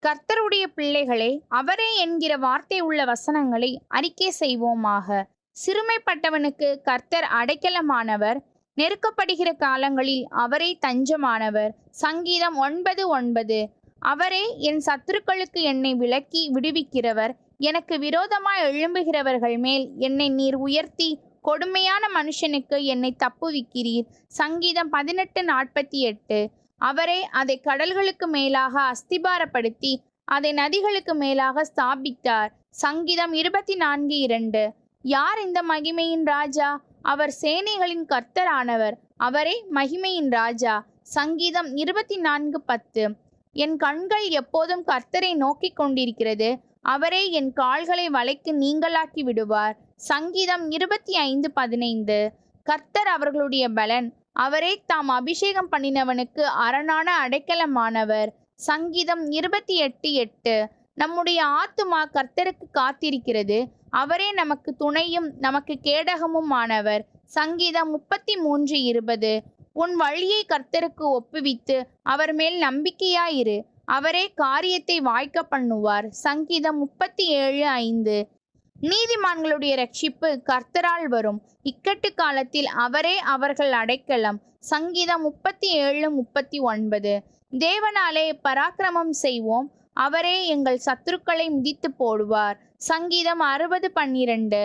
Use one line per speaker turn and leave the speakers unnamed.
கர்த்தருடைய பிள்ளைகளே, அவரே என்கிற வார்த்தை உள்ள வசனங்களை அறிக்கை செய்வோமாக. சிறுமைப்பட்டவனுக்கு கர்த்தர் அடைக்கலமானவர், நெருக்கப்படுகிற காலங்களில் அவரே தஞ்சமானவர். சங்கீதம் 9:9. அவரே என் சத்துருக்களுக்கு என்னை விலக்கி விடுவிக்கிறவர். எனக்கு விரோதமாய் எழும்புகிறவர்கள் மேல் என்னை நீர் உயர்த்தி கொடுமையான மனுஷனுக்கு என்னை தப்புவிக்கிறீர். சங்கீதம் 18:48. அவரே அதை கடல்களுக்கு மேலாக அஸ்திபாரப்படுத்தி அதை நதிகளுக்கு மேலாக ஸ்தாபித்தார். சங்கீதம் 24:2. யார் இந்த மகிமையின் ராஜா? அவர் சேனைகளின் கர்த்தரானவர். அவரே மகிமையின் ராஜா. சங்கீதம் 24:10. என் கண்கள் எப்போதும் கர்த்தரை நோக்கிக் கொண்டிருக்கிறது. அவரே என் கால்களை வலைக்கு நீங்களாக்கி விடுவார். சங்கீதம் 25:15. கர்த்தர் அவர்களுடைய பலன். அவரே தாம் அபிஷேகம் பண்ணினவனுக்கு அரணான அடைக்கலமானவர். சங்கீதம் 28:8. நம்முடைய ஆத்துமா கர்த்தருக்கு காத்திருக்கிறது. அவரே நமக்கு துணையும் நமக்கு கேடகமும் ஆனவர். சங்கீதம் 33:20. உன் வழியை கர்த்தருக்கு ஒப்புவித்து அவர் மேல் நம்பிக்கையாயிரு. அவரே காரியத்தை வாய்க்க பண்ணுவார். சங்கீதம் 37:5. நீதிமான்களுடைய ரட்சிப்பு கர்த்தரால் வரும். இக்கட்டு காலத்தில் அவரே அவர்கள் அடைக்கலம். சங்கீதம் 37:39. தேவனாலே பராக்கிரமம் செய்வோம். அவரே எங்கள் சத்துருக்களை மிதித்து போடுவார். சங்கீதம் 60:12.